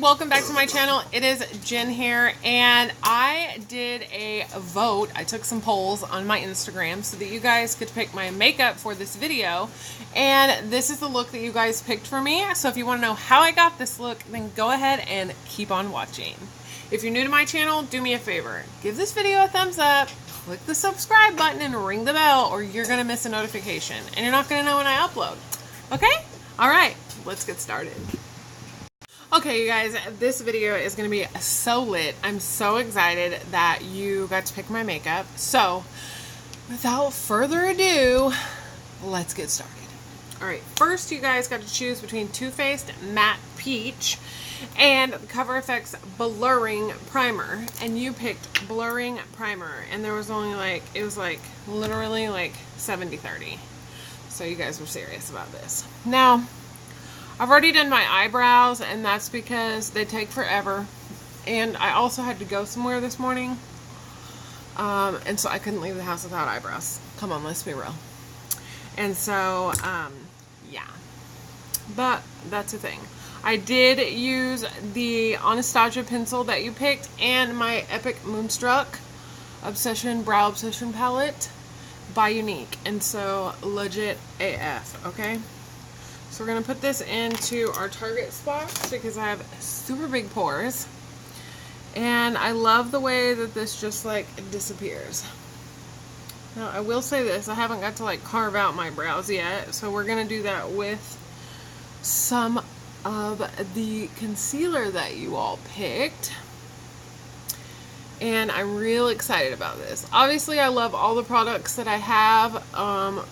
welcome back to my channel. It is Jen here, and I did a vote. I took some polls on my Instagram so that you guys could pick my makeup for this video, and this is the look that you guys picked for me. So if you want to know how I got this look, then go ahead and keep on watching. If you're new to my channel, do me a favor. Give this video a thumbs up, click the subscribe button, and ring the bell, or you're going to miss a notification, and you're not going to know when I upload. Okay? Alright, let's get started. Okay, you guys, this video is going to be so lit. I'm so excited that you got to pick my makeup. So, without further ado, let's get started. Alright, first you guys got to choose between Too Faced Matte Peach and Cover FX Blurring Primer. And you picked Blurring Primer. And there was only it was literally 70-30. So you guys were serious about this. Now, I've already done my eyebrows, and that's because they take forever. And I also had to go somewhere this morning. And so I couldn't leave the house without eyebrows. Come on, let's be real. And so, yeah. But that's the thing. I did use the Anastasia pencil that you picked and my Epic Moonstruck Brow Obsession palette by Unique. And so, legit AF, okay? So we're going to put this into our target spots because I have super big pores. And I love the way that this just disappears. Now I will say this, I haven't got to carve out my brows yet. So we're going to do that with some of the concealer that you all picked. And I'm real excited about this. Obviously I love all the products that I have.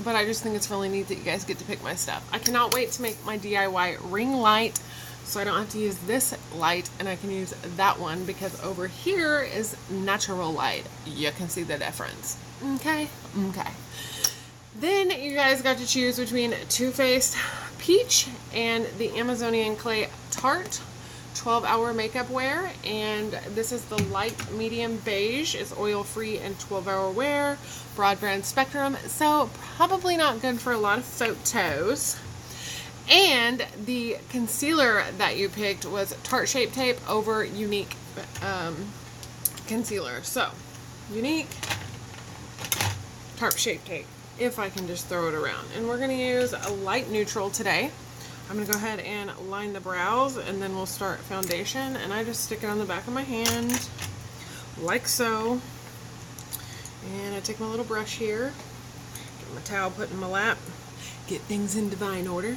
But I just think it's really neat that you guys get to pick my stuff. I cannot wait to make my DIY ring light so I don't have to use this light and I can use that one because over here is natural light. You can see the difference. Okay? Okay. Then you guys got to choose between Too Faced Peach and the Amazonian Clay Tarte 12-hour makeup wear, and this is the light medium beige. It's oil free and 12-hour wear, broadband spectrum, so probably not good for a lot of photos. And the concealer that you picked was Tarte Shape Tape over Unique concealer. So Unique, Tarte Shape Tape, if I can just throw it around. And we're going to use a light neutral today. I'm going to go ahead and line the brows, and then we'll start foundation. And I just stick it on the back of my hand, like so. And I take my little brush here, get my towel put in my lap, get things in divine order.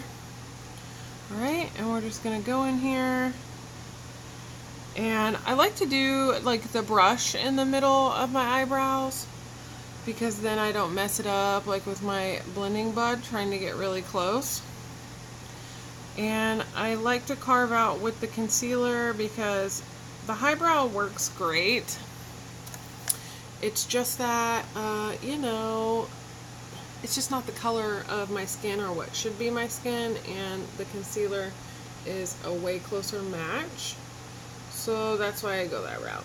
Alright, and we're just going to go in here. And I like to do the brush in the middle of my eyebrows, because then I don't mess it up with my blending bud trying to get really close. And I like to carve out with the concealer because the highbrow works great. It's just that, you know, it's just not the color of my skin or what should be my skin, and the concealer is a way closer match. So that's why I go that route.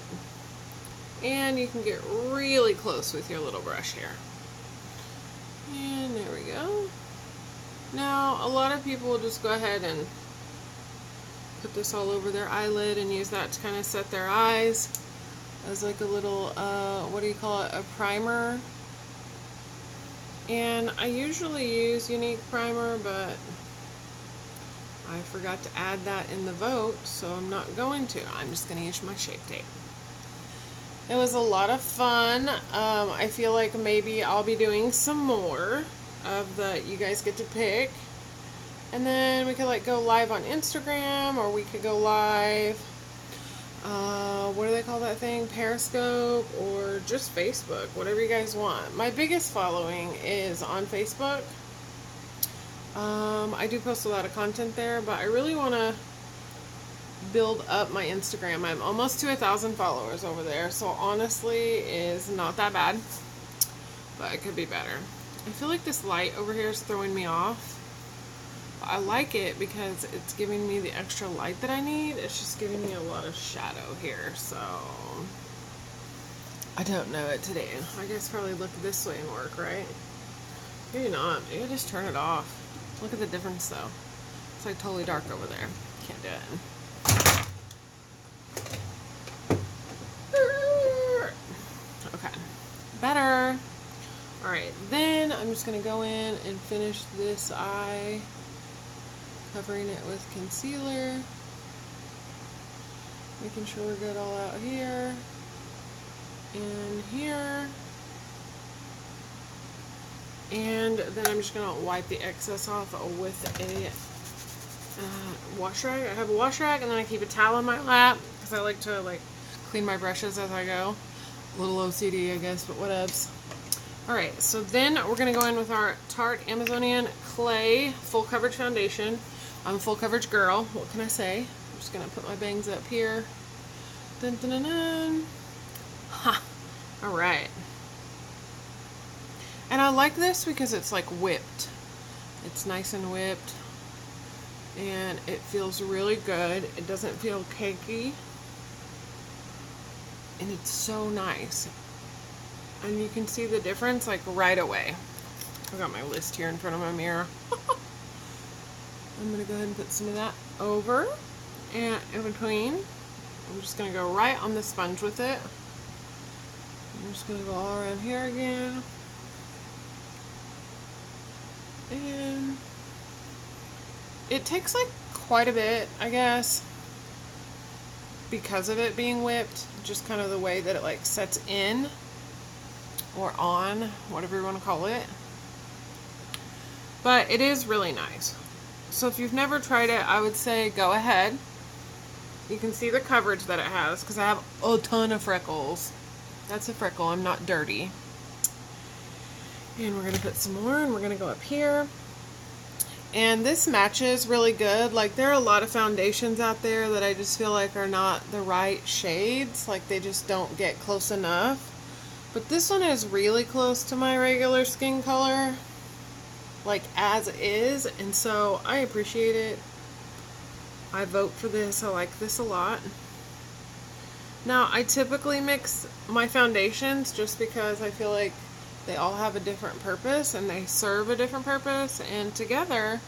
And you can get really close with your little brush here. And there we go. Now, a lot of people will just go ahead and put this all over their eyelid and use that to kind of set their eyes as a little, what do you call it, a primer. And I usually use Unique primer, but I forgot to add that in the vote, so I'm not going to. I'm just going to use my Shape Tape. It was a lot of fun. I feel like maybe I'll be doing some more of the you guys get to pick, and then we could go live on Instagram, or we could go live what do they call that thing, Periscope, or just Facebook, whatever you guys want. My biggest following is on Facebook. I do post a lot of content there, but I really want to build up my Instagram. I'm almost to 1,000 followers over there, so honestly is not that bad, but it could be better. I feel like this light over here is throwing me off. I like it because it's giving me the extra light that I need. It's just giving me a lot of shadow here, so I don't know it today. I guess probably look this way and work, right? Maybe not. Maybe just turn it off. Look at the difference though. It's totally dark over there. Can't do it. just going to go in and finish this eye, covering it with concealer, making sure we're good all out here and here. And then I'm just going to wipe the excess off with a wash rag. I have a wash rag, and then I keep a towel in my lap because I like to clean my brushes as I go. A little OCD, I guess, but whatevs. Alright, so then we're going to go in with our Tarte Amazonian Clay Full Coverage Foundation. I'm a full coverage girl. What can I say? I'm just going to put my bangs up here. Dun, dun, dun, dun. Ha! Alright. And I like this because it's like whipped. It's nice and whipped. And it feels really good. It doesn't feel cakey. And it's so nice. And you can see the difference like right away. I got my list here in front of my mirror. I'm going to go ahead and put some of that over and in between. I'm just going to go right on the sponge with it. I'm just going to go all around here again. And it takes like quite a bit, I guess, because of it being whipped, just kind of the way that it like sets in or on, whatever you want to call it. But it is really nice. So if you've never tried it, I would say go ahead. You can see the coverage that it has because I have a ton of freckles. That's a freckle, I'm not dirty. And we're going to put some more, and we're going to go up here. And this matches really good. Like, there are a lot of foundations out there that I just feel like are not the right shades. Like, they just don't get close enough. But this one is really close to my regular skin color. Like, as is. And so, I appreciate it. I vote for this. I like this a lot. Now, I typically mix my foundations just because I feel like they all have a different purpose and they serve a different purpose, and together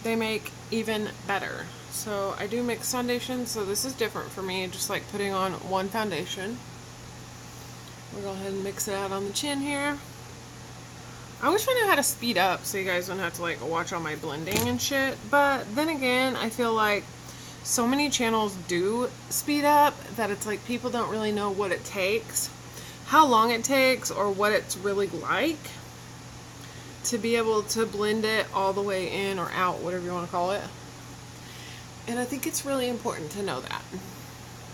they make even better. So I do mix foundations, so this is different for me, just like putting on one foundation. We'll go ahead and mix it out on the chin here. I wish I knew how to speed up so you guys don't have to like watch all my blending and shit, but then again, I feel like so many channels do speed up that it's like people don't really know what it takes, how long it takes, or what it's really like to be able to blend it all the way in or out, whatever you want to call it. And I think it's really important to know that.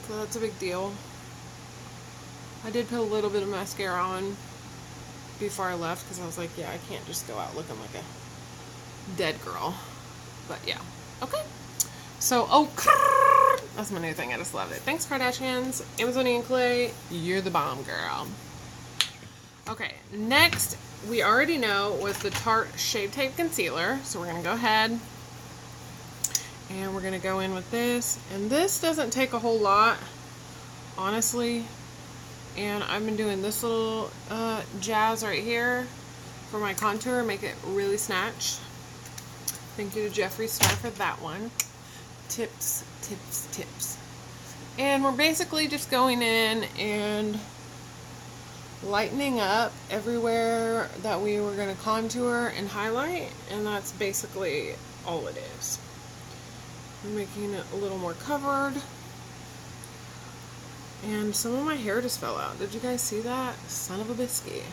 So that's a big deal. I did put a little bit of mascara on before I left because I was like, yeah, I can't just go out looking like a dead girl. But yeah, okay. So, oh, that's my new thing. I just love it. Thanks, Kardashians. Amazonian Clay, you're the bomb, girl. Okay, next, we already know was the Tarte Shape Tape Concealer. So we're going to go ahead and we're going to go in with this. And this doesn't take a whole lot, honestly. And I've been doing this little jazz right here for my contour, make it really snatched. Thank you to Jeffree Star for that one. Tips, tips, tips. And we're basically just going in and lightening up everywhere that we were going to contour and highlight, and that's basically all it is. We're making it a little more covered. And some of my hair just fell out. Did you guys see that? Son of a biscuit.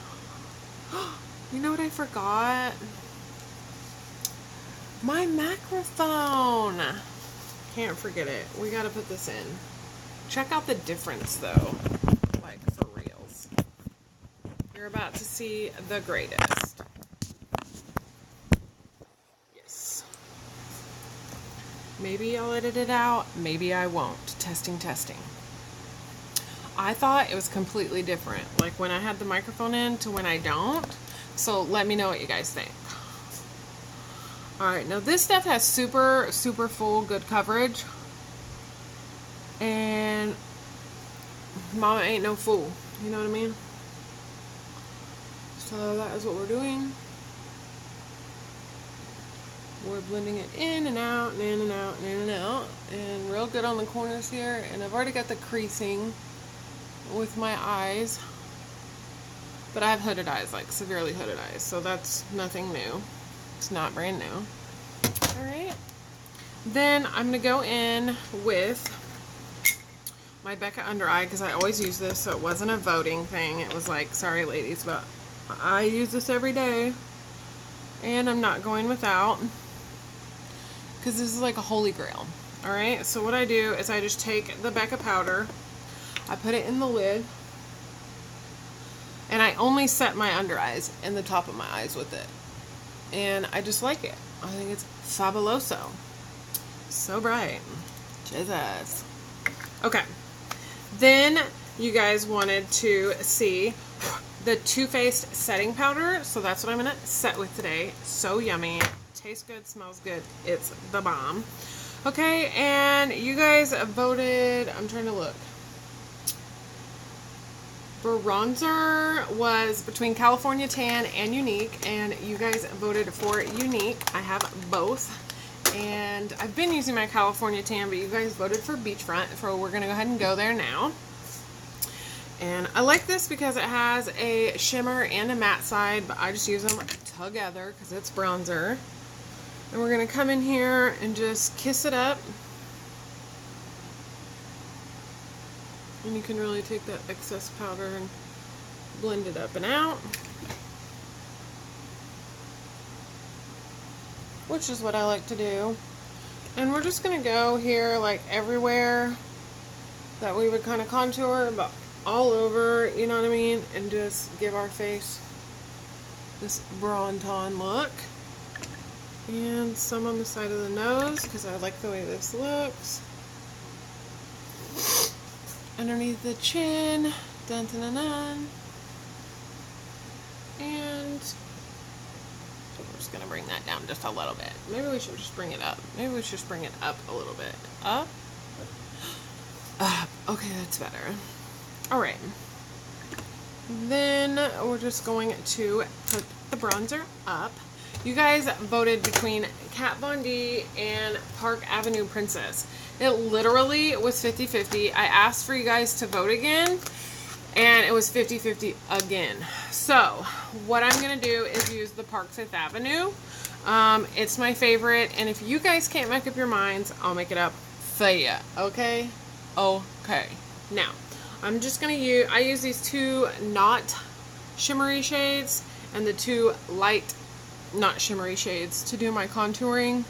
You know what I forgot? My microphone. Can't forget it. We gotta put this in. Check out the difference though. Like, for reals. You're about to see the greatest. Yes. Maybe I'll edit it out. Maybe I won't. Testing, testing. I thought it was completely different. Like when I had the microphone in to when I don't. So let me know what you guys think. Alright, now this stuff has super, super full good coverage. And mama ain't no fool. You know what I mean? So that is what we're doing. We're blending it in and out and in and out and in and out. And real good on the corners here. And I've already got the creasing with my eyes. But I have hooded eyes, like severely hooded eyes, so that's nothing new. It's not brand new. Alright. Then I'm going to go in with my Becca under eye, because I always use this, so it wasn't a voting thing. It was like, sorry ladies, but I use this every day. And I'm not going without, because this is like a holy grail. Alright, so what I do is I just take the Becca powder, I put it in the lid, and I only set my under eyes and the top of my eyes with it. And I just like it. I think it's fabuloso. So bright. Jesus. Okay. Then you guys wanted to see the Too Faced setting powder. So that's what I'm going to set with today. So yummy. Tastes good, smells good. It's the bomb. Okay, and you guys voted, I'm trying to look. Bronzer was between California Tan and Unique, and you guys voted for Unique. I have both, and I've been using my California Tan, but you guys voted for Beachfront, so we're going to go ahead and go there now. And I like this because it has a shimmer and a matte side, but I just use them together because it's bronzer. And we're going to come in here and just kiss it up. And you can really take that excess powder and blend it up and out. Which is what I like to do. And we're just going to go here like everywhere that we would kind of contour, but all over, you know what I mean? And just give our face this Bronton look. And some on the side of the nose, because I like the way this looks. Underneath the chin, dun dun dun dun. And we're just gonna bring that down just a little bit. Maybe we should just bring it up. Maybe we should just bring it up a little bit. Up. Up. Okay, that's better. All right. Then we're just going to put the bronzer up. You guys voted between Kat Von D and Park Avenue Princess. It literally was 50-50. I asked for you guys to vote again, and it was 50-50 again. So what I'm going to do is use the Park 5th Avenue. It's my favorite, and if you guys can't make up your minds, I'll make it up for you. Okay? Okay. Now, I'm just going to use, I use these two not shimmery shades and the two light not shimmery shades to do my contouring.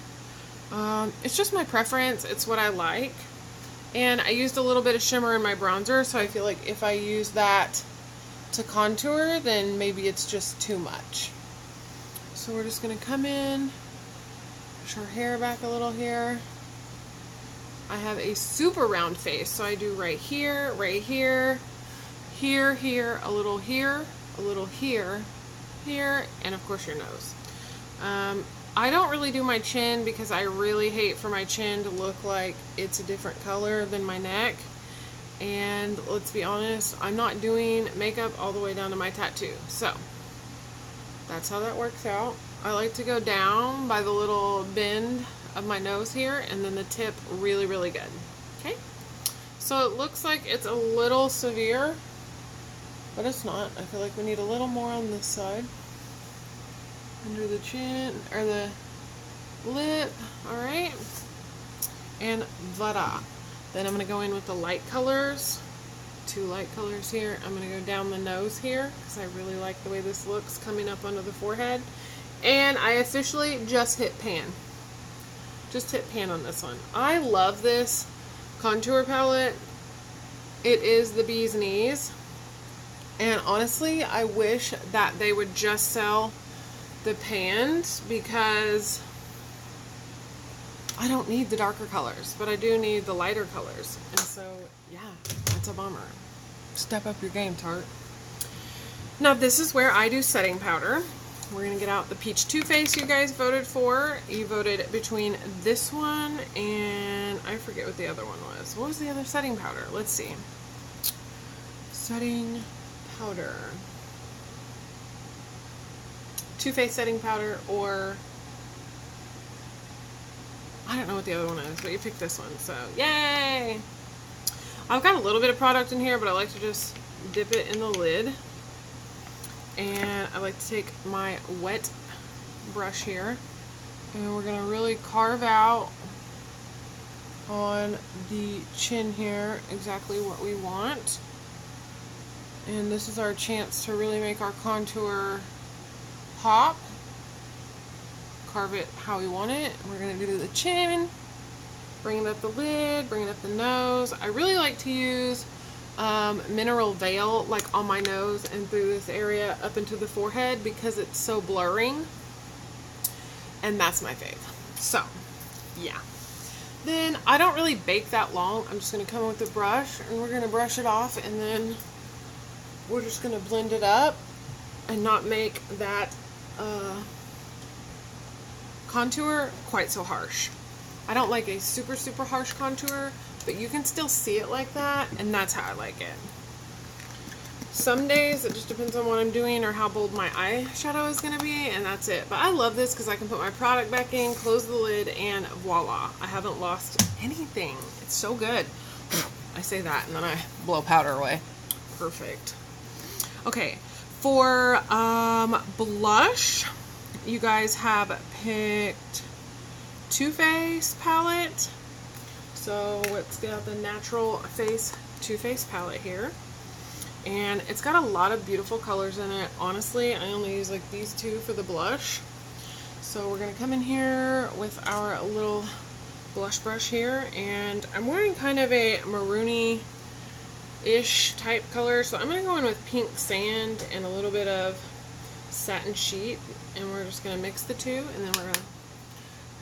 It's just my preference. It's what I like. And I used a little bit of shimmer in my bronzer, so I feel like if I use that to contour, then maybe it's just too much. So we're just going to come in, push our hair back a little here. I have a super round face, so I do right here, here, here, a little here, here, and of course your nose. I don't really do my chin because I really hate for my chin to look like it's a different color than my neck. And let's be honest, I'm not doing makeup all the way down to my tattoo. So that's how that works out. I like to go down by the little bend of my nose here, and then the tip really, really good. Okay? So it looks like it's a little severe, but it's not. I feel like we need a little more on this side. Under the chin, or the lip, alright? And voila. Then I'm going to go in with the light colors. Two light colors here. I'm going to go down the nose here, because I really like the way this looks coming up under the forehead. And I officially just hit pan. Just hit pan on this one. I love this contour palette. It is the bee's knees. And honestly, I wish that they would just sell the pans, because I don't need the darker colors, but I do need the lighter colors. And so, yeah, that's a bummer. Step up your game, Tarte. Now, this is where I do setting powder. We're going to get out the Peach Too Faced you guys voted for. You voted between this one and I forget what the other one was. What was the other setting powder? Let's see. Setting powder. Too Faced setting powder, or I don't know what the other one is, but you picked this one, so yay! I've got a little bit of product in here, but I like to just dip it in the lid. And I like to take my wet brush here, and we're going to really carve out on the chin here exactly what we want. And this is our chance to really make our contour pop. Carve it how we want it. We're going to do the chin, bring it up the lid, bring it up the nose. I really like to use mineral veil like on my nose and through this area up into the forehead because it's so blurring, and that's my fave. So yeah, then I don't really bake that long. I'm just going to come with the brush and we're going to brush it off, and then we're just going to blend it up and not make that contour quite so harsh. I don't like a super harsh contour, but you can still see it like that, and that's how I like it. Some days it just depends on what I'm doing or how bold my eyeshadow is going to be, and that's it. But I love this because I can put my product back in, close the lid, and voila. I haven't lost anything. It's so good. I say that and then I blow powder away. Perfect. Okay, for blush, you guys have picked Too Faced palette. So let's get out the Natural Face Too Faced palette here. And it's got a lot of beautiful colors in it. Honestly, I only use like these two for the blush. So we're going to come in here with our little blush brush here. And I'm wearing kind of a maroony-ish type color. So I'm going to go in with Pink Sand and a little bit of Satin Sheet. And we're just going to mix the two. And then we're going to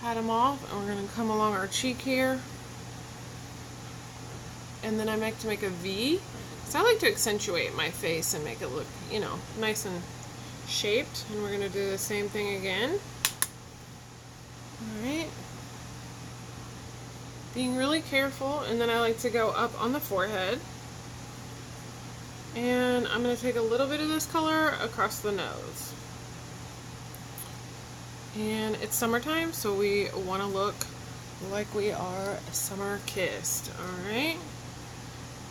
pat them off. And we're going to come along our cheek here. And then I like to make a V. So I like to accentuate my face and make it look, you know, nice and shaped. And we're going to do the same thing again. Alright. Being really careful. And then I like to go up on the forehead. And I'm going to take a little bit of this color across the nose. And it's summertime, so we want to look like we are summer kissed. Alright.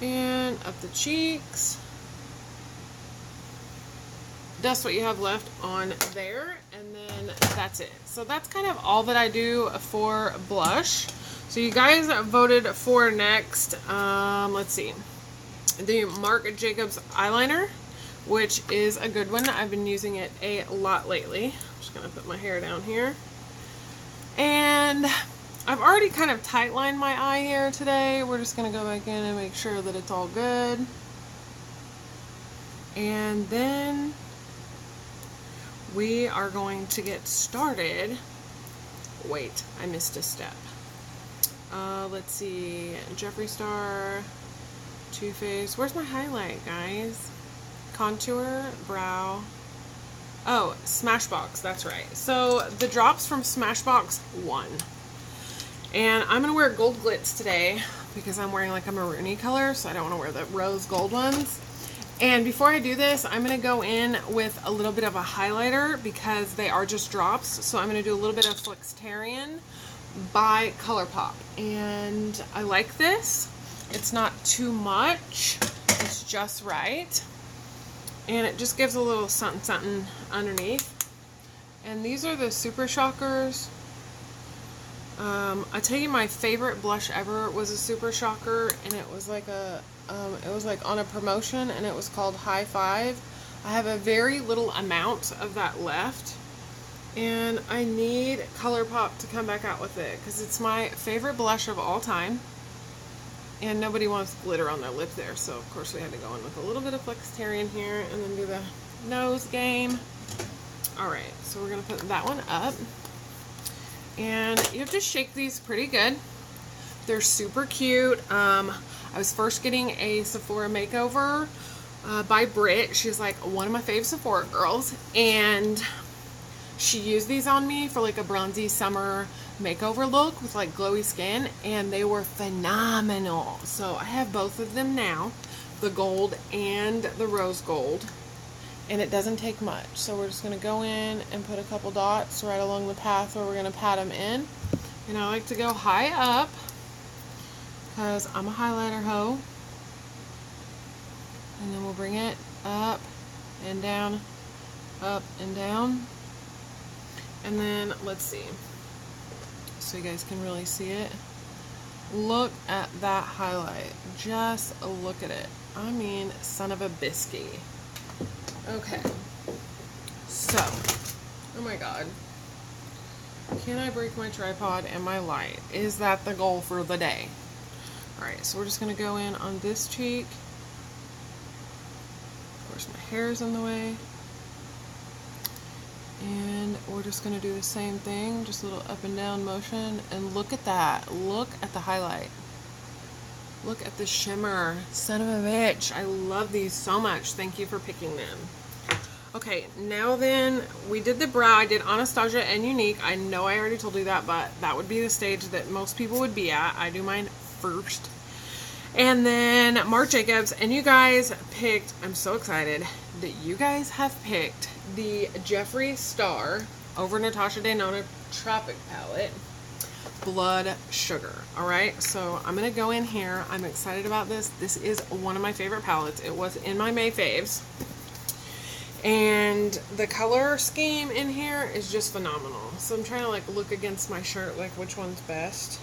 And up the cheeks. That's what you have left on there, and then that's it. So that's kind of all that I do for blush. So you guys voted for next, let's see, the Marc Jacobs eyeliner, which is a good one. I've been using it a lot lately. I'm just gonna put my hair down here. And I've already kind of tight lined my eye here today. We're just going to go back in and make sure that it's all good. And then we are going to get started. Wait, I missed a step. Let's see. Jeffree Star, Too Faced. Where's my highlight, guys? Contour, brow. Oh, Smashbox. That's right. So the drops from Smashbox won. And I'm going to wear gold glitz today because I'm wearing like a maroony color, so I don't want to wear the rose gold ones. And before I do this, I'm going to go in with a little bit of a highlighter because they are just drops. So I'm going to do a little bit of Flexitarian by ColourPop. And I like this. It's not too much. It's just right. And it just gives a little something something underneath. And these are the Super Shockers. I tell you, my favorite blush ever was a Super Shocker, and it was like on a promotion, and it was called High Five. I have a very little amount of that left, and I need ColourPop to come back out with it because it's my favorite blush of all time. And nobody wants glitter on their lip there, so of course we had to go in with a little bit of Flexitarian here, and then do the nose game. Alright, so we're going to put that one up. And you have to shake these pretty good. They're super cute. I was first getting a Sephora makeover by Britt. She's like one of my fave Sephora girls. And she used these on me for like a bronzy summer makeover look with like glowy skin. And they were phenomenal. So I have both of them now. The gold and the rose gold. And it doesn't take much. So we're just going to go in and put a couple dots right along the path where we're going to pat them in. And I like to go high up because I'm a highlighter hoe. And then we'll bring it up and down up and down. And then let's see, so you guys can really see it. Look at that highlight. Just look at it. I mean, son of a biscuit. Okay. So, oh my god. Can I break my tripod and my light? Is that the goal for the day? Alright, so we're just going to go in on this cheek. Of course, my hair is in the way. And we're just going to do the same thing, just a little up and down motion. And look at that. Look at the highlight. Look at the shimmer. Son of a bitch. I love these so much. Thank you for picking them. Okay, now then, we did the brow. I did Anastasia and Unique. I know I already told you that, but that would be the stage that most people would be at. I do mine first. And then Marc Jacobs, and you guys picked, I'm so excited that you guys have picked the Jeffree Star over Natasha Denona Tropic palette, Blood Sugar. Alright, so I'm going to go in here. I'm excited about this. This is one of my favorite palettes. It was in my May faves. And the color scheme in here is just phenomenal. So I'm trying to like look against my shirt, like which one's best.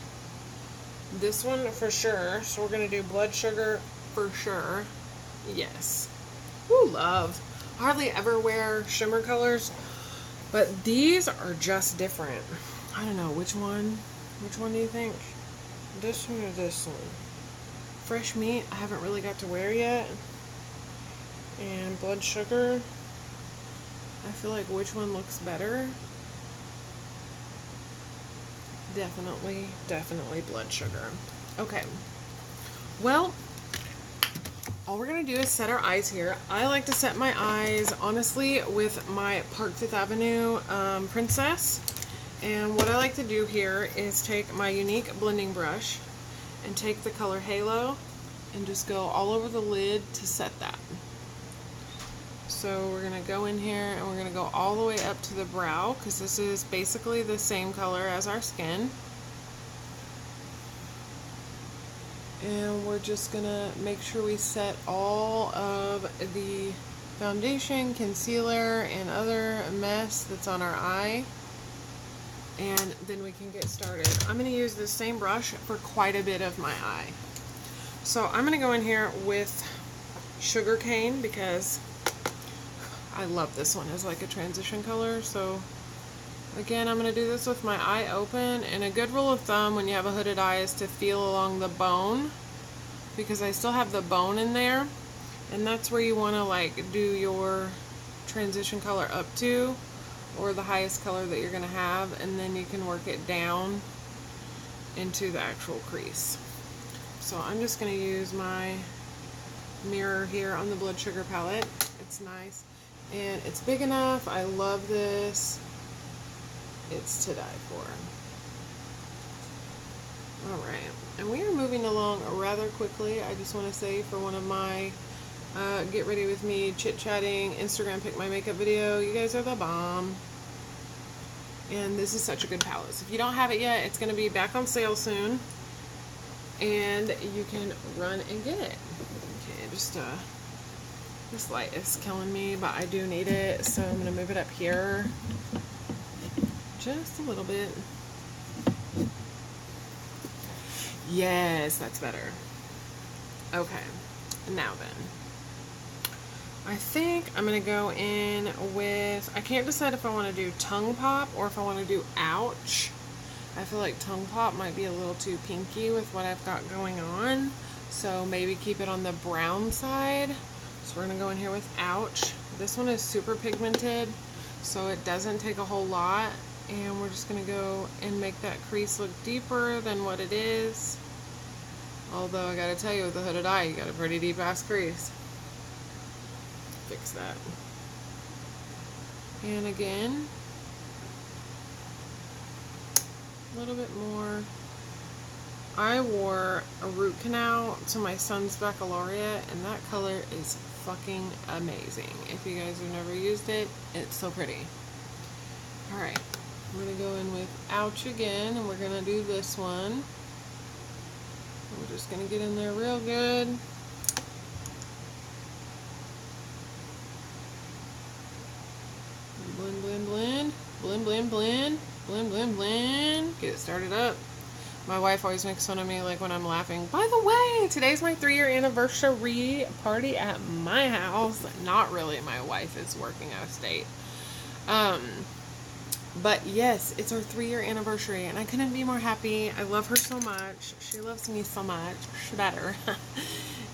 This one for sure. So we're going to do Blood Sugar for sure. Yes. Ooh, love. I hardly ever wear shimmer colors, but these are just different. I don't know which one. Which one do you think? This one or this one? Fresh Meat, I haven't really got to wear yet. And Blood Sugar, I feel like which one looks better? Definitely Blood Sugar. Okay. Well, all we're going to do is set our eyes here. I like to set my eyes, honestly, with my Park Fifth Avenue Princess. And what I like to do here is take my Unique blending brush and take the color Halo and just go all over the lid to set that. So we're going to go in here and we're going to go all the way up to the brow, because this is basically the same color as our skin. And we're just going to make sure we set all of the foundation, concealer, and other mess that's on our eye. And then we can get started. I'm going to use the same brush for quite a bit of my eye. So I'm going to go in here with Sugarcane because I love this one as like a transition color. So again, I'm going to do this with my eye open, and a good rule of thumb when you have a hooded eye is to feel along the bone, because I still have the bone in there, and that's where you want to like do your transition color up to, or the highest color that you're going to have, and then you can work it down into the actual crease. So I'm just going to use my mirror here on the Blood Sugar palette. It's nice. And it's big enough. I love this. It's to die for. Alright. And we are moving along rather quickly. I just want to say, for one of my get ready with me chit-chatting Instagram pick my makeup video, you guys are the bomb. And this is such a good palette. So if you don't have it yet, it's going to be back on sale soon. And you can run and get it. Okay, just this light is killing me, but I do need it, so I'm going to move it up here just a little bit. Yes, that's better. Okay, now then, I think I'm going to go in with, I can't decide if I want to do Tongue Pop or if I want to do Ouch. I feel like Tongue Pop might be a little too pinky with what I've got going on, so maybe keep it on the brown side. So we're going to go in here with Ouch. This one is super pigmented, so it doesn't take a whole lot. And we're just going to go and make that crease look deeper than what it is. Although I got to tell you, with the hooded eye, you got a pretty deep ass crease. Fix that. And again, a little bit more. I wore a root canal to my son's baccalaureate, and that color is fucking amazing. If you guys have never used it, it's so pretty. Alright, we're going to go in with Ouch again, and we're going to do this one. We're just going to get in there real good. Blend, blend, blend. Blend, blend, blend. Blend, blend, blend. Get it started up. My wife always makes fun of me like when I'm laughing. By the way, today's my 3-year anniversary party at my house. Not really. My wife is working out of state. But yes, it's our 3-year anniversary and I couldn't be more happy. I love her so much. She loves me so much. She better.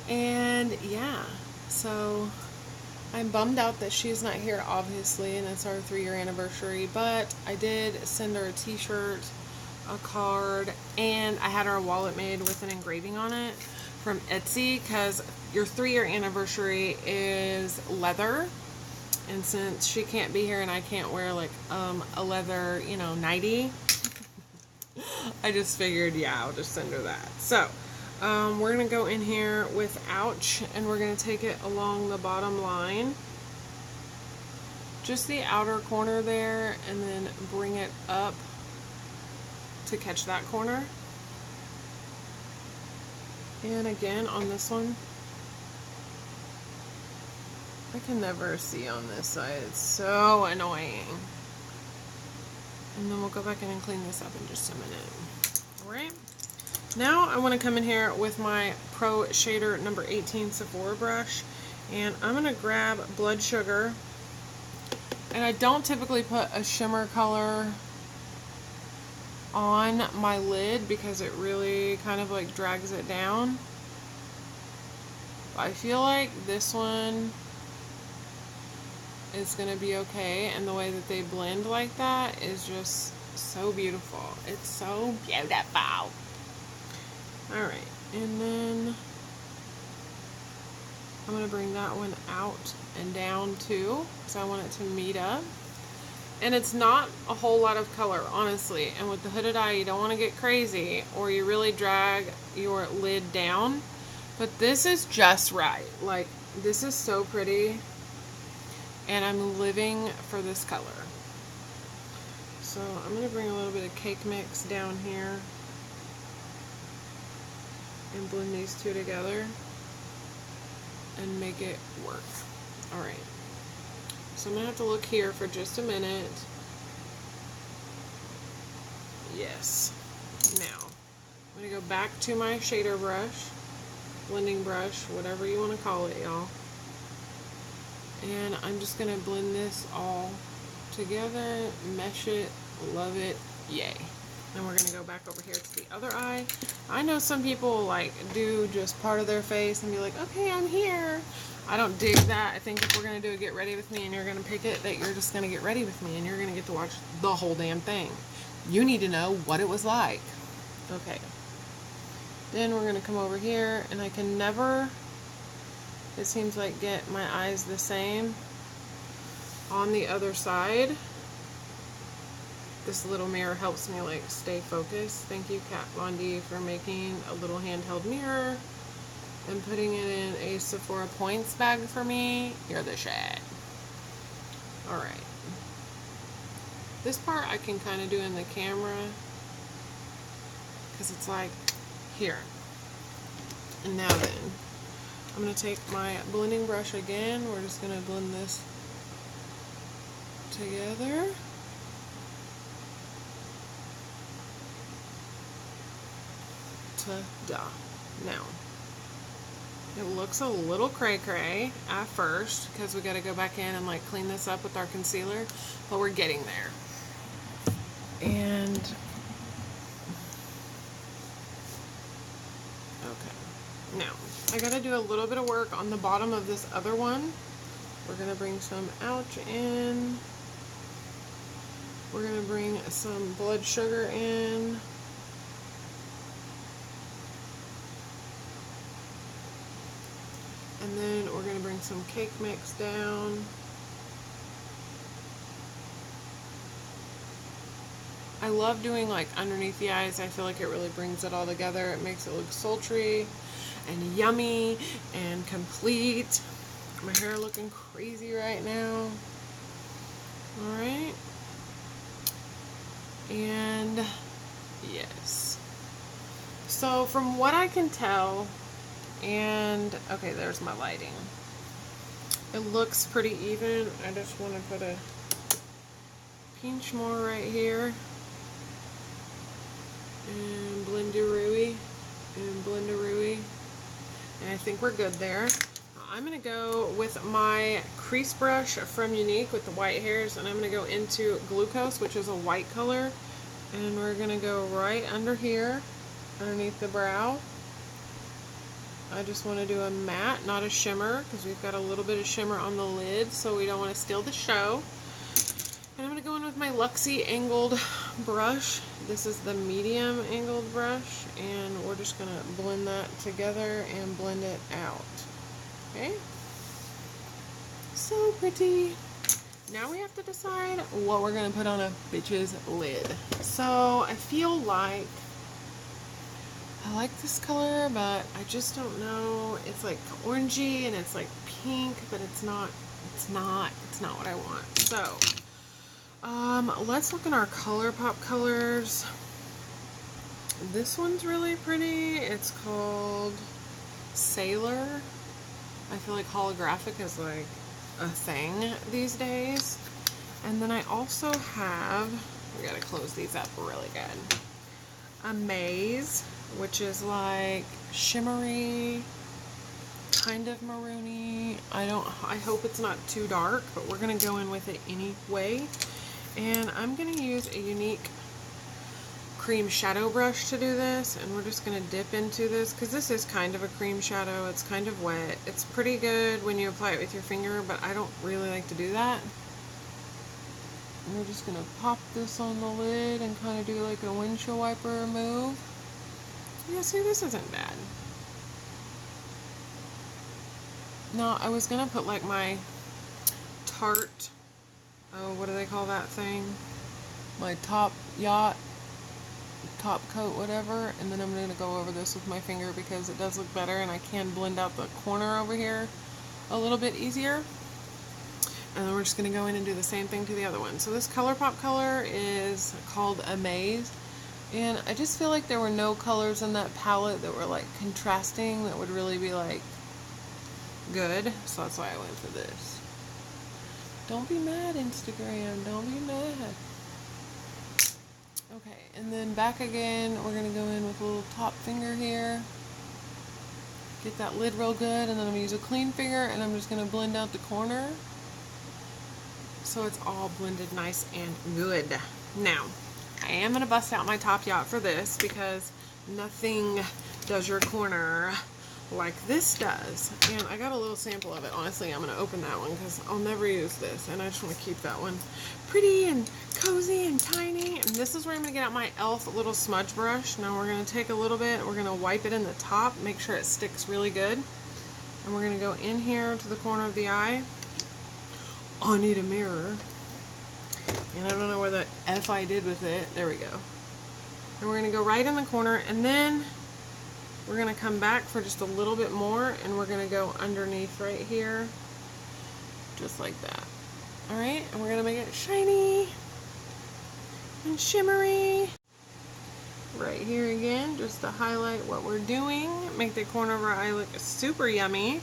And yeah, so I'm bummed out that she's not here, obviously, and it's our 3-year anniversary, but I did send her a t-shirt, a card, and I had her a wallet made with an engraving on it from Etsy, because your 3-year anniversary is leather, and since she can't be here and I can't wear like a leather, you know, nightie, I just figured, yeah, I'll just send her that. So we're going to go in here with Ouch, and we're going to take it along the bottom line. Just the outer corner there, and then bring it up to catch that corner. And again, on this one, I can never see on this side. It's so annoying. And then we'll go back in and clean this up in just a minute. Alright. Now I want to come in here with my Pro Shader number 18 Sephora brush, and I'm going to grab Blood Sugar, and I don't typically put a shimmer color on my lid because it really kind of like drags it down. I feel like this one is going to be okay, and the way that they blend like that is just so beautiful. It's so beautiful. Alright, and then I'm going to bring that one out and down too, because I want it to meet up. And it's not a whole lot of color, honestly. And with the hooded eye, you don't want to get crazy or you really drag your lid down. But this is just right. Like, this is so pretty. And I'm living for this color. So I'm going to bring a little bit of cake mix down here and blend these two together and make it work. Alright, so I'm going to have to look here for just a minute. Yes. Now, I'm going to go back to my shader brush, blending brush, whatever you want to call it, y'all. And I'm just going to blend this all together, mesh it, love it, yay. And we're going to go back over here to the other eye. I know some people like do just part of their face and be like, okay, I'm here. I don't dig that. I think if we're going to do a get ready with me and you're going to pick it, that you're just going to get ready with me and you're going to get to watch the whole damn thing. You need to know what it was like. Okay. Then we're going to come over here, and I can never, it seems like, get my eyes the same on the other side. This little mirror helps me like stay focused. Thank you, Kat Von D, for making a little handheld mirror and putting it in a Sephora points bag for me. You're the shit. Alright. This part I can kind of do in the camera because it's like here. And now then, I'm going to take my blending brush again. We're just going to blend this together. Ta-da. Now, it looks a little cray-cray at first because we got to go back in and like clean this up with our concealer, but we're getting there. And okay, now I got to do a little bit of work on the bottom of this other one. We're going to bring some Ouch in. We're going to bring some Blood Sugar in. And then we're going to bring some cake mix down. I love doing like underneath the eyes. I feel like it really brings it all together. It makes it look sultry and yummy and complete. My hair looking crazy right now. Alright. And yes. So from what I can tell, and okay, there's my lighting. It looks pretty even. I just want to put a pinch more right here, and blendarooey, and blendarooey, and I think we're good there. I'm going to go with my crease brush from Unique with the white hairs, and I'm going to go into Glucose, which is a white color, and we're going to go right under here, underneath the brow. I just want to do a matte, not a shimmer, because we've got a little bit of shimmer on the lid, so we don't want to steal the show. And I'm going to go in with my Luxie angled brush. This is the medium angled brush, and we're just going to blend that together and blend it out. Okay? So pretty. Now we have to decide what we're going to put on a bitch's lid. So I feel like I like this color, but I just don't know. It's like orangey and it's like pink, but it's not what I want. So let's look at our ColourPop colors. This one's really pretty. It's called Sailor. I feel like holographic is like a thing these days. And then I also have, we gotta close these up really good, Amaze, which is like shimmery, kind of maroony. I hope it's not too dark, but we're gonna go in with it anyway. And I'm gonna use a Unique cream shadow brush to do this, and we're just gonna dip into this because this is kind of a cream shadow. It's kind of wet. It's pretty good when you apply it with your finger, but I don't really like to do that. And we're just gonna pop this on the lid and kind of do like a windshield wiper move. Yeah, see, this isn't bad. No, I was gonna put like my Tarte, oh, what do they call that thing? My top coat, whatever, and then I'm going to go over this with my finger because it does look better, and I can blend out the corner over here a little bit easier. And then we're just going to go in and do the same thing to the other one. So this ColourPop color is called Amaze, and I just feel like there were no colors in that palette that were like contrasting that would really be like good, so that's why I went for this. Don't be mad, Instagram, don't be mad. Okay, and then back again, we're going to go in with a little top finger here. Get that lid real good, and then I'm going to use a clean finger, and I'm just going to blend out the corner so it's all blended nice and good. Now, I am going to bust out my Top Yacht for this because nothing does your corner like this does. And I got a little sample of it. Honestly, I'm going to open that one because I'll never use this, and I just want to keep that one pretty and cozy and tiny. And this is where I'm going to get out my e.l.f. little smudge brush. Now we're going to take a little bit, we're going to wipe it in the top, make sure it sticks really good. And we're going to go in here to the corner of the eye. Oh, I need a mirror. And I don't know where the F I did with it. There we go. And we're going to go right in the corner, and then we're going to come back for just a little bit more, and we're going to go underneath right here, just like that. Alright, and we're going to make it shiny and shimmery. Right here again, just to highlight what we're doing. Make the corner of our eye look super yummy.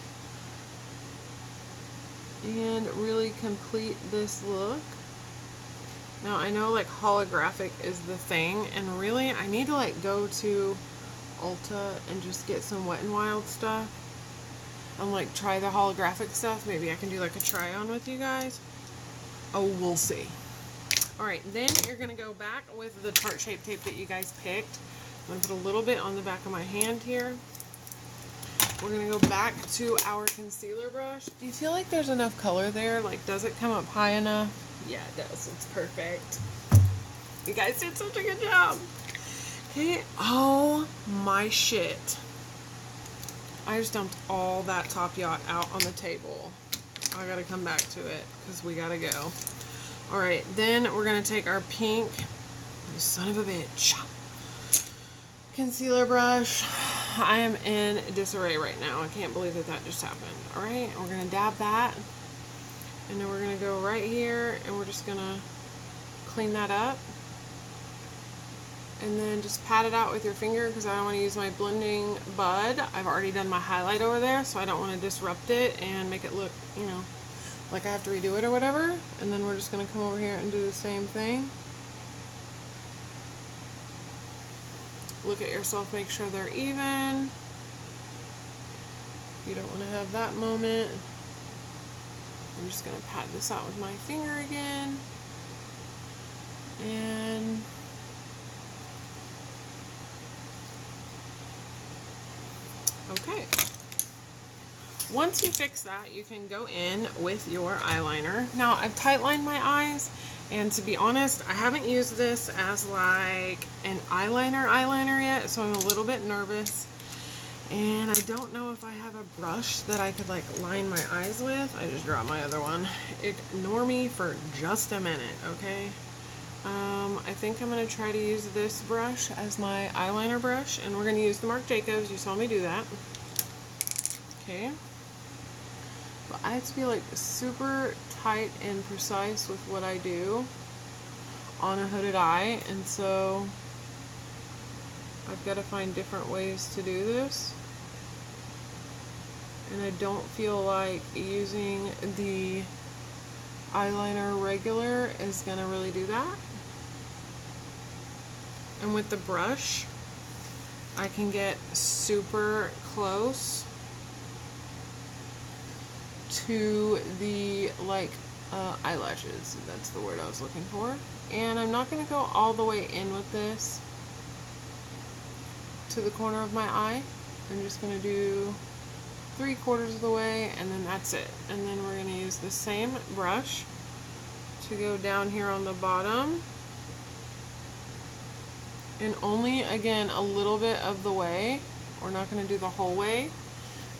And really complete this look. Now, I know like holographic is the thing, and really I need to like go to Ulta and just get some Wet n Wild stuff and like try the holographic stuff. Maybe I can do like a try on with you guys. Oh, we'll see. Alright, then you're going to go back with the Tarte Shape Tape that you guys picked. I'm going to put a little bit on the back of my hand here. We're going to go back to our concealer brush. Do you feel like there's enough color there? Like, does it come up high enough? Yeah, it does. It's perfect. You guys did such a good job. Okay, oh my shit. I just dumped all that Top Yacht out on the table. I gotta come back to it because we gotta go. Alright, then we're gonna take our pink, you son of a bitch, concealer brush. I am in disarray right now. I can't believe that that just happened. Alright, we're gonna dab that, and then we're gonna go right here and we're just gonna clean that up. And then just pat it out with your finger because I don't want to use my blending bud. I've already done my highlight over there, so I don't want to disrupt it and make it look, you know, like I have to redo it or whatever. And then we're just going to come over here and do the same thing. Look at yourself, make sure they're even. You don't want to have that moment. I'm just going to pat this out with my finger again. And okay. Once you fix that, you can go in with your eyeliner. Now, I've tight lined my eyes, and to be honest, I haven't used this as like an eyeliner yet, so I'm a little bit nervous. And I don't know if I have a brush that I could like line my eyes with. I just dropped my other one. Ignore me for just a minute, okay? I think I'm going to try to use this brush as my eyeliner brush, and we're going to use the Marc Jacobs. You saw me do that. Okay. But I have to be like super tight and precise with what I do on a hooded eye, and so I've got to find different ways to do this. And I don't feel like using the eyeliner regular is gonna really do that. And with the brush, I can get super close to the like eyelashes. That's the word I was looking for. And I'm not gonna go all the way in with this to the corner of my eye. I'm just gonna do 3/4 of the way, and then that's it. And then we're gonna use the same brush to go down here on the bottom, and only again a little bit of the way. We're not gonna do the whole way,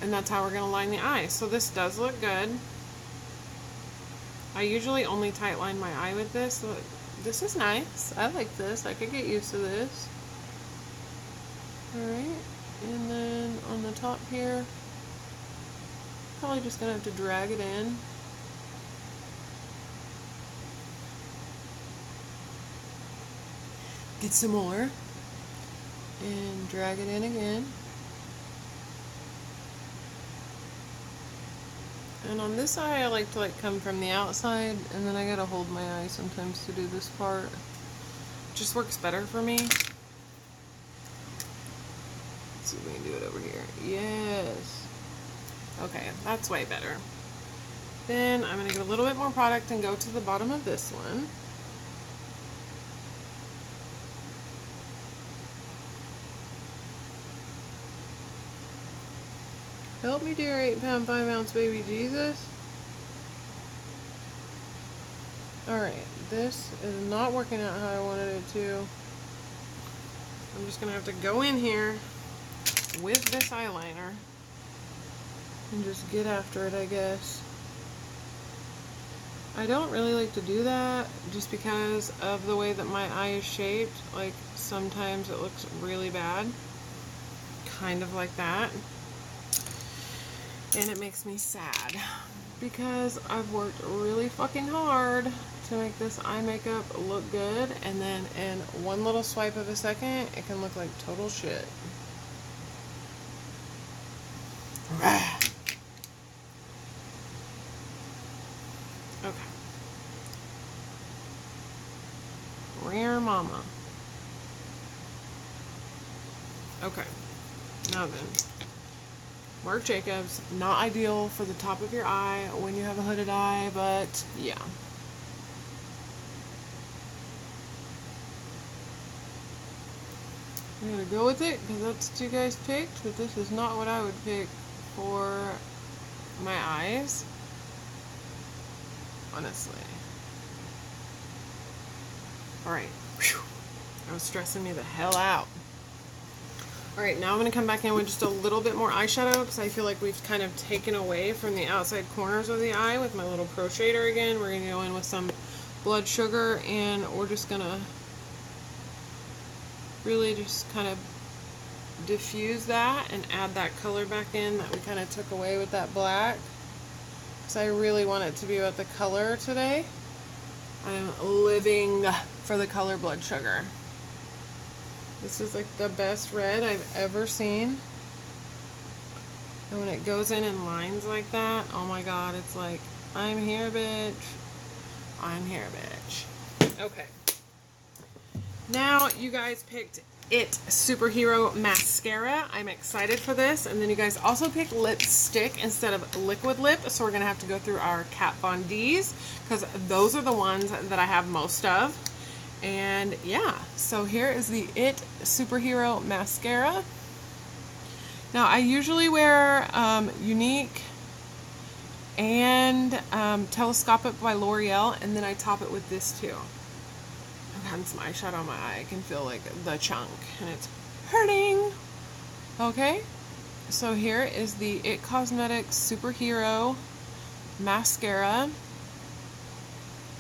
and that's how we're gonna line the eye. So this does look good. I usually only tight line my eye with this, so this is nice. I like this. I could get used to this. Alright, and then on the top here, probably just gonna have to drag it in. Get some more, and drag it in again. And on this eye, I like to come from the outside, and then I gotta hold my eye sometimes to do this part. It just works better for me. Let's see if we can do it over here. Yes. Okay, that's way better. Then I'm going to get a little bit more product and go to the bottom of this one. Help me, dear 8-pound, 5-ounce baby Jesus. Alright, this is not working out how I wanted it to. I'm just going to have to go in here with this eyeliner and just get after it, I guess. I don't really like to do that just because of the way that my eye is shaped. Like, sometimes it looks really bad. Kind of like that. And it makes me sad because I've worked really fucking hard to make this eye makeup look good, and then in one little swipe of a second, it can look like total shit. Okay. Rare mama. Okay. Now then. Marc Jacobs, not ideal for the top of your eye when you have a hooded eye, but yeah. I'm gonna go with it because that's what you guys picked, but this is not what I would pick for my eyes. Honestly. Alright. That was stressing me the hell out. Alright, now I'm going to come back in with just a little bit more eyeshadow because I feel like we've kind of taken away from the outside corners of the eye with my little Pro Shader again. We're going to go in with some blood sugar, and we're just going to really just kind of diffuse that and add that color back in that we kind of took away with that black. Because I really want it to be about the color today. I'm living for the color blood sugar. This is like the best red I've ever seen. And when it goes in lines like that, oh my god, it's like I'm here, bitch. I'm here, bitch. Okay. Now you guys picked It Superhero Mascara. I'm excited for this. And then you guys also picked lipstick instead of liquid lip. So we're going to have to go through our Kat Von D's because those are the ones that I have most of. And yeah, so here is the It Superhero Mascara. Now I usually wear Unique and Telescopic by L'Oreal, and then I top it with this too. I've gotten some eyeshadow on my eye. I can feel like the chunk and it's hurting. Okay, so here is the It Cosmetics Superhero Mascara,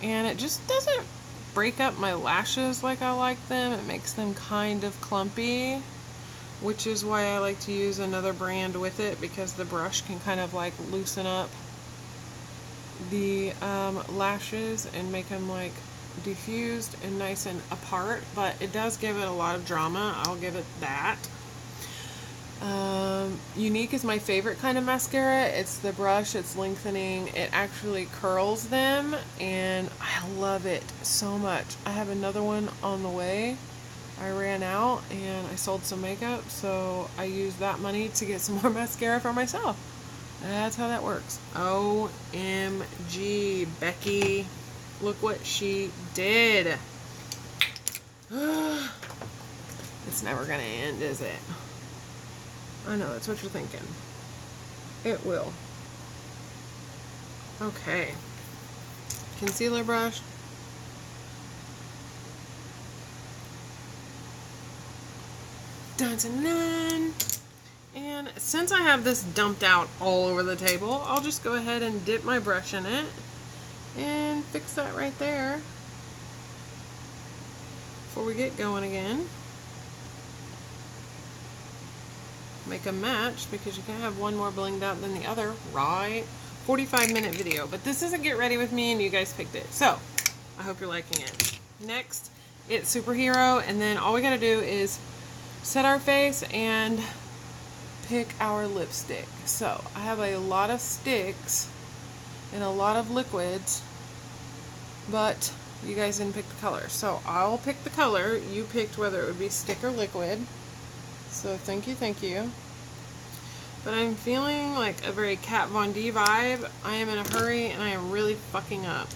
and it just doesn't break up my lashes like I like them. It makes them kind of clumpy, which is why I like to use another brand with it, because the brush can kind of like loosen up the lashes and make them like diffused and nice and apart. But it does give it a lot of drama, I'll give it that. Unique is my favorite kind of mascara. It's the brush, it's lengthening, it actually curls them, and I love it so much. I have another one on the way. I ran out and I sold some makeup, so I used that money to get some more mascara for myself. That's how that works. OMG, Becky. Look what she did. It's never gonna end, is it? I know, that's what you're thinking. It will. Okay. Concealer brush. Dun, dun, dun. And since I have this dumped out all over the table, I'll just go ahead and dip my brush in it and fix that right there before we get going again. Make a match, because you can't have one more blinged out than the other, right? 45-minute video, but this isn't Get Ready With Me and you guys picked it, so I hope you're liking it. Next, It's Superhero, and then all we gotta do is set our face and pick our lipstick. So I have a lot of sticks and a lot of liquids, but you guys didn't pick the color, so I'll pick the color. You picked whether it would be stick or liquid, so thank you, thank you. But I'm feeling like a very Kat Von D vibe. I am in a hurry and I am really fucking up.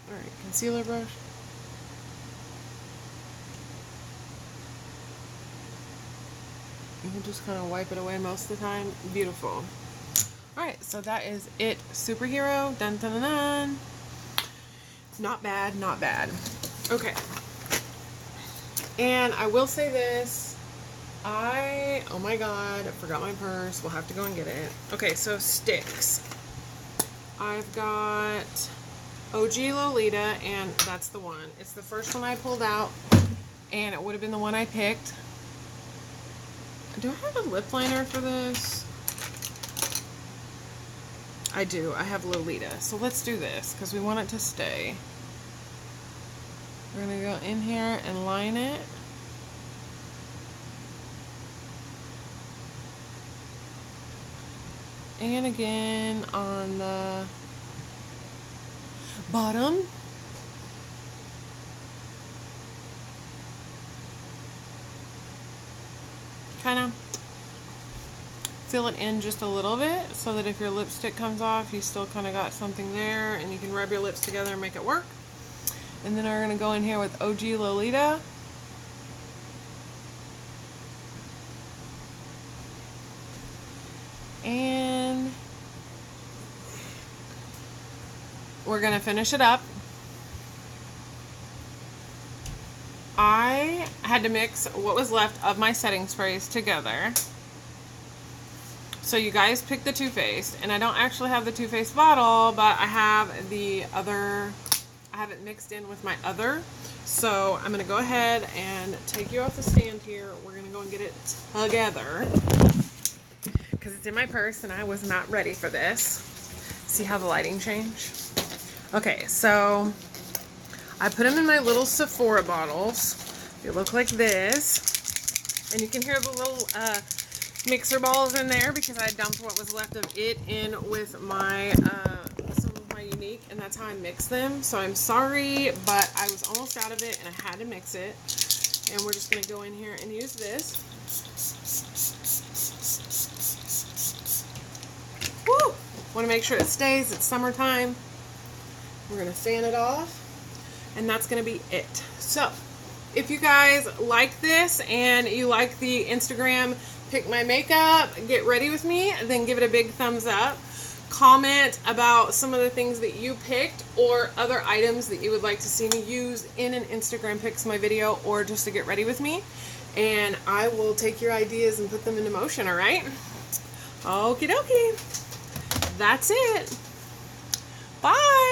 Alright, concealer brush. You can just kind of wipe it away most of the time. Beautiful. Alright, so that is It Superhero. Dun dun dun dun. Not bad, not bad. Okay. And I will say this. Oh my god, I forgot my purse. We'll have to go and get it. Okay, so sticks. I've got OG Lolita, and that's the one. It's the first one I pulled out, and it would have been the one I picked. Do I have a lip liner for this? I do. I have Lolita. So let's do this, because we want it to stay. We're going to go in here and line it. And again on the bottom. Kind of fill it in just a little bit so that if your lipstick comes off, you still kind of got something there, and you can rub your lips together and make it work. And then we're going to go in here with OG Lolita. And we're going to finish it up. I had to mix what was left of my setting sprays together. So you guys picked the Too Faced, and I don't actually have the Too Faced bottle, but I have the other. I have it mixed in with my other. So I'm going to go ahead and take you off the stand here. We're going to go and get it together, because it's in my purse and I was not ready for this. See how the lighting changed? Okay, so I put them in my little Sephora bottles. They look like this. And you can hear the little mixer balls in there because I dumped what was left of it in with my some of my Unique, and that's how I mix them. So I'm sorry, but I was almost out of it and I had to mix it. And we're just going to go in here and use this. Woo! Want to make sure it stays. It's summertime. We're going to fan it off. And that's going to be it. So, if you guys like this and you like the Instagram Pick My Makeup, Get Ready With Me, then give it a big thumbs up. Comment about some of the things that you picked or other items that you would like to see me use in an Instagram Picks My video or just to get ready with me. And I will take your ideas and put them into motion, alright? Okie dokie. That's it. Bye.